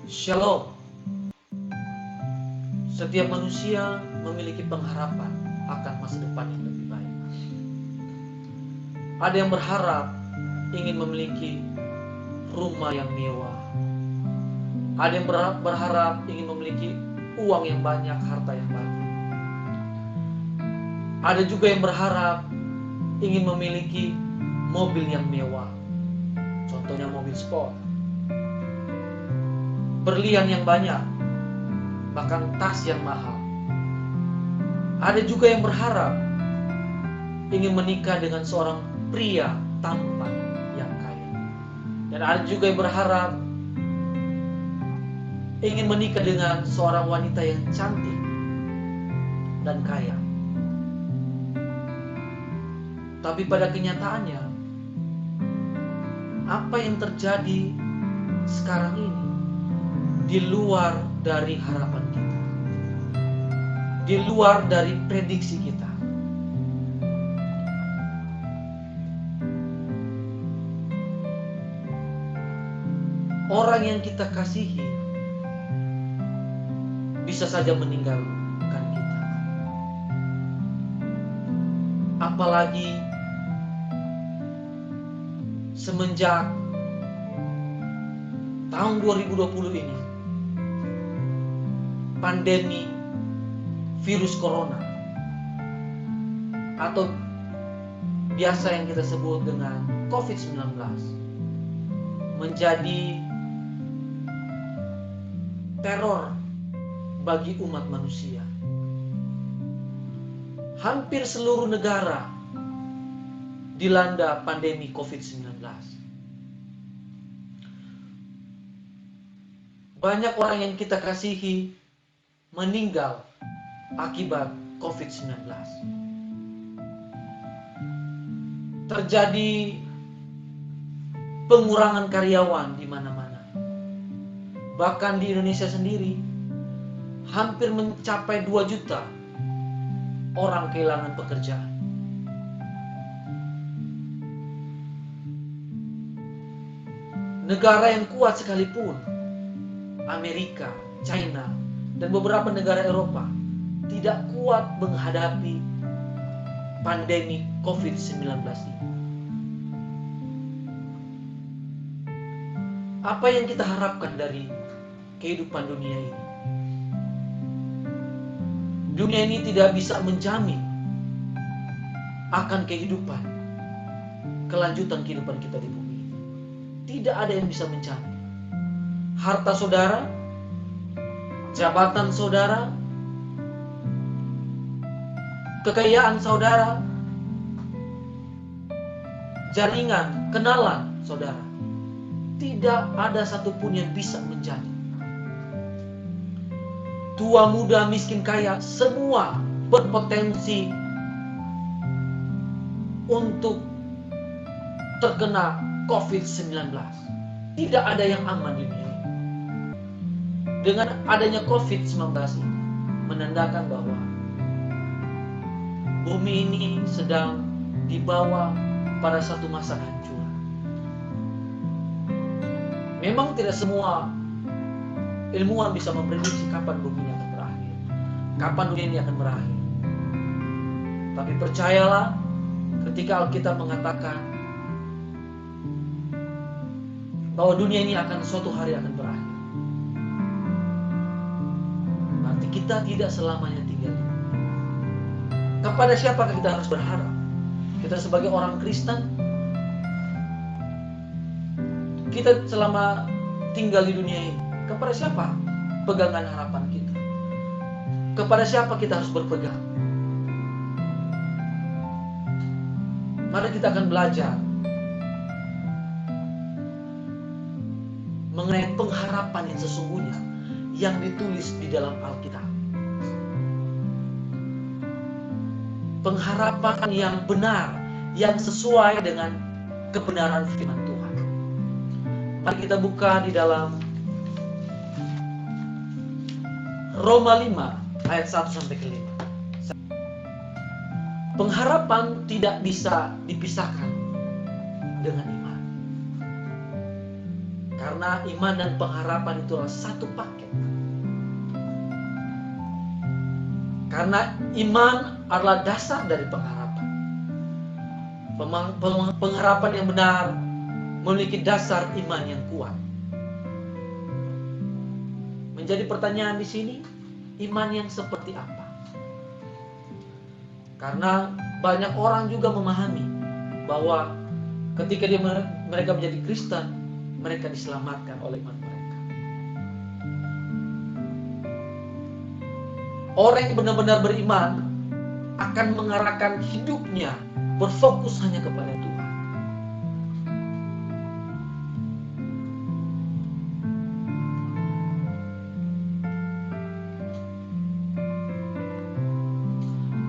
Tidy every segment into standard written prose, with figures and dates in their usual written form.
Shalom. Setiap manusia memiliki pengharapan akan masa depan yang lebih baik. Ada yang berharap ingin memiliki rumah yang mewah. Ada yang berharap ingin memiliki uang yang banyak, harta yang banyak. Ada juga yang berharap ingin memiliki mobil yang mewah. Contohnya mobil sport. Berlian yang banyak, bahkan tas yang mahal. Ada juga yang berharap ingin menikah dengan seorang pria tampan yang kaya. Dan ada juga yang berharap ingin menikah dengan seorang wanita yang cantik dan kaya. Tapi pada kenyataannya, apa yang terjadi sekarang ini di luar dari harapan kita, di luar dari prediksi kita. Orang yang kita kasihi bisa saja meninggalkan kita. Apalagi semenjak tahun 2020 ini, pandemi virus corona atau biasa yang kita sebut dengan COVID-19 menjadi teror bagi umat manusia. Hampir seluruh negara dilanda pandemi COVID-19. Banyak orang yang kita kasihi meninggal akibat COVID-19. Terjadi pengurangan karyawan di mana-mana. Bahkan di Indonesia sendiri, hampir mencapai 2 juta orang kehilangan pekerjaan. Negara yang kuat sekalipun, Amerika, China, dan beberapa negara Eropa tidak kuat menghadapi pandemi COVID-19 ini. Apa yang kita harapkan dari kehidupan dunia ini? Dunia ini tidak bisa menjamin akan kehidupan, kelanjutan kehidupan kita di bumi ini. Tidak ada yang bisa menjamin. Harta saudara, jabatan saudara, kekayaan saudara, jaringan, kenalan saudara, tidak ada satupun yang bisa menjamin. Tua, muda, miskin, kaya, semua berpotensi untuk terkena COVID-19. Tidak ada yang aman di dunia ini. Dengan adanya COVID-19 ini menandakan bahwa bumi ini sedang dibawa pada satu masa kehancuran. Memang tidak semua ilmuwan bisa memprediksi kapan bumi ini akan berakhir, kapan dunia ini akan berakhir. Tapi percayalah, ketika Alkitab mengatakan bahwa dunia ini akan suatu hari akan berakhir, berarti kita tidak selamanya tinggal. Kepada siapakah kita harus berharap? Kita sebagai orang Kristen, kita selama tinggal di dunia ini, kepada siapa pegangan harapan kita? Kepada siapa kita harus berpegang? Mari kita akan belajar mengenai pengharapan yang sesungguhnya yang ditulis di dalam Alkitab. Pengharapan yang benar, yang sesuai dengan kebenaran firman Tuhan. Mari kita buka di dalam Roma 5 ayat 1 sampai ke 5. Pengharapan tidak bisa dipisahkan dengan iman. Karena iman dan pengharapan itu adalah satu paket. Karena iman adalah dasar dari pengharapan. Pengharapan yang benar memiliki dasar iman yang kuat. Menjadi pertanyaan di sini, iman yang seperti apa? Karena banyak orang juga memahami bahwa ketika mereka menjadi Kristen, mereka diselamatkan oleh iman mereka. Orang yang benar-benar beriman akan mengarahkan hidupnya berfokus hanya kepada Tuhan.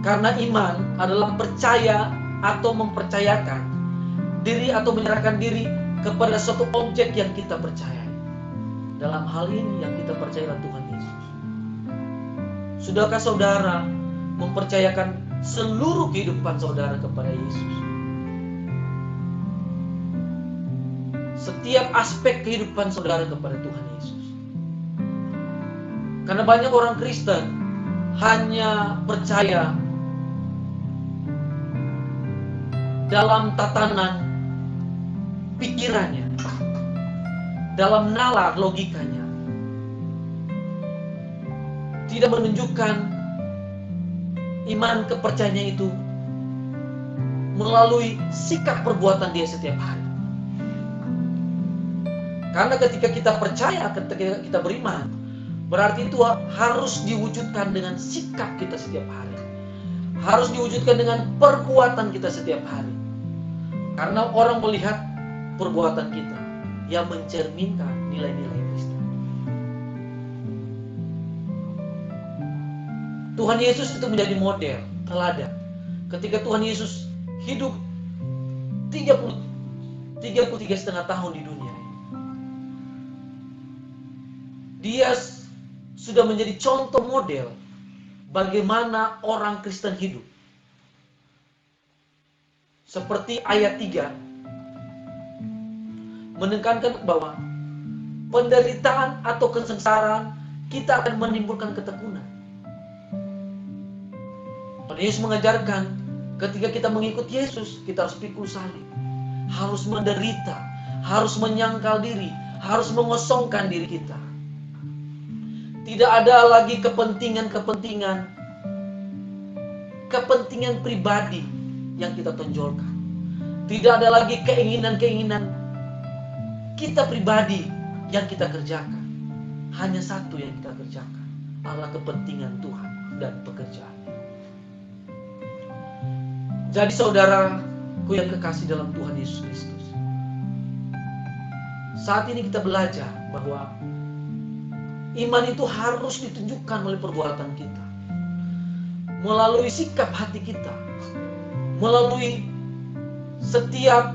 Karena iman adalah percaya atau mempercayakan diri atau menyerahkan diri kepada suatu objek yang kita percayai. Dalam hal ini yang kita percaya adalah Tuhan Yesus. Sudahkah saudara mempercayakan seluruh kehidupan saudara kepada Yesus? Setiap aspek kehidupan saudara kepada Tuhan Yesus. Karena banyak orang Kristen hanya percaya dalam tatanan pikirannya, dalam nalar logikanya, tidak menunjukkan iman kepercayaannya itu melalui sikap perbuatan dia setiap hari. Karena ketika kita percaya, ketika kita beriman, berarti itu harus diwujudkan dengan sikap kita setiap hari, harus diwujudkan dengan perbuatan kita setiap hari. Karena orang melihat perbuatan kita yang mencerminkan nilai-nilai Kristen. Tuhan Yesus itu menjadi model, teladan. Ketika Tuhan Yesus hidup 33,5 tahun di dunia, dia sudah menjadi contoh model bagaimana orang Kristen hidup. Seperti ayat 3 menekankan bahwa penderitaan atau kesengsaraan kita akan menimbulkan ketekunan. Tuhan Yesus mengajarkan ketika kita mengikut Yesus, kita harus pikul salib, harus menderita, harus menyangkal diri, harus mengosongkan diri kita. Tidak ada lagi kepentingan pribadi yang kita tonjolkan. Tidak ada lagi keinginan kita pribadi yang kita kerjakan. Hanya satu yang kita kerjakan, adalah kepentingan Tuhan dan pekerjaannya. Jadi saudaraku yang kekasih dalam Tuhan Yesus Kristus, saat ini kita belajar bahwa iman itu harus ditunjukkan oleh perbuatan kita, melalui sikap hati kita, melalui setiap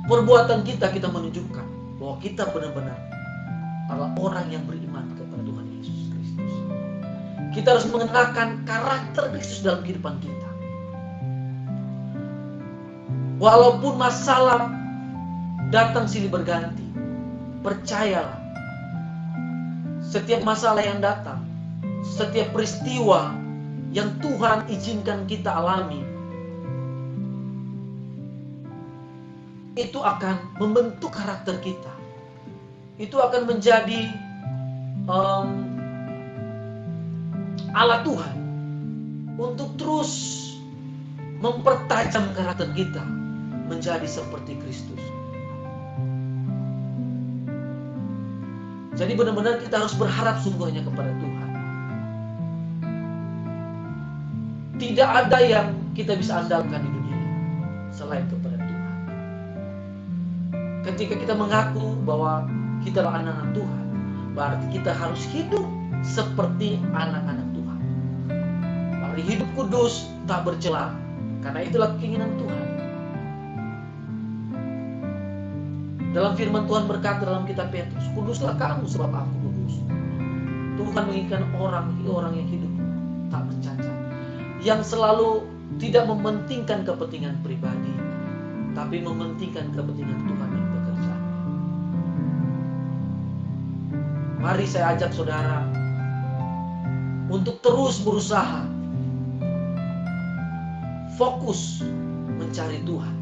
perbuatan kita menunjukkan bahwa kita benar-benar adalah orang yang beriman kepada Tuhan Yesus Kristus. Kita harus mengenakan karakter Kristus dalam kehidupan kita. Walaupun masalah datang silih berganti, percayalah, setiap masalah yang datang, setiap peristiwa yang Tuhan izinkan kita alami, itu akan membentuk karakter kita. Itu akan menjadi alat Tuhan untuk terus mempertajam karakter kita menjadi seperti Kristus. Jadi benar-benar kita harus berharap sungguhnya kepada Tuhan. Tidak ada yang kita bisa andalkan di dunia ini selain kepada Tuhan. Ketika kita mengaku bahwa kita adalah anak-anak Tuhan, berarti kita harus hidup seperti anak-anak Tuhan. Mari hidup kudus, tak bercela, karena itulah keinginan Tuhan. Dalam firman Tuhan berkata dalam kitab Petrus, kuduslah kamu sebab aku kudus. Tuhan menginginkan orang yang hidup tak bercacat, yang selalu tidak mementingkan kepentingan pribadi, tapi mementingkan kepentingan Tuhan dan pekerjaannya. Mari saya ajak saudara untuk terus berusaha fokus mencari Tuhan.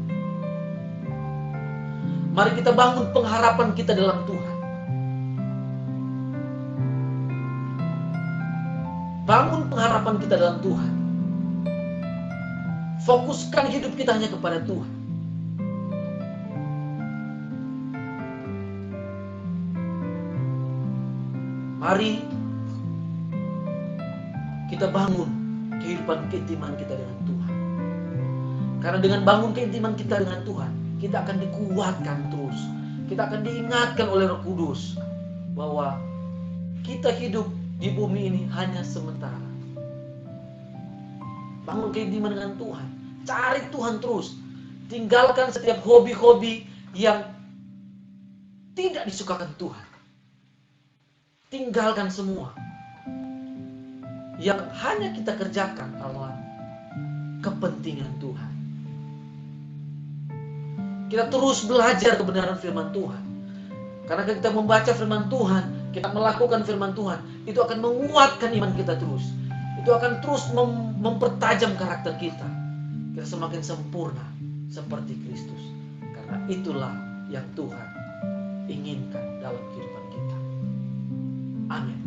Mari kita bangun pengharapan kita dalam Tuhan. Bangun pengharapan kita dalam Tuhan. Fokuskan hidup kita hanya kepada Tuhan. Mari kita bangun kehidupan keintiman kita dengan Tuhan. Karena dengan bangun keintiman kita dengan Tuhan, kita akan dikuatkan terus. Kita akan diingatkan oleh Roh Kudus bahwa kita hidup di bumi ini hanya sementara. Bangun keintiman dengan Tuhan. Cari Tuhan terus. Tinggalkan setiap hobi-hobi yang tidak disukakan Tuhan. Tinggalkan semua yang hanya kita kerjakan adalah kepentingan Tuhan. Kita terus belajar kebenaran firman Tuhan. Karena kita membaca firman Tuhan, kita melakukan firman Tuhan, itu akan menguatkan iman kita terus. Itu akan terus mempertajam karakter kita. Kita semakin sempurna seperti Kristus. Karena itulah yang Tuhan inginkan dalam kehidupan kita. Amin.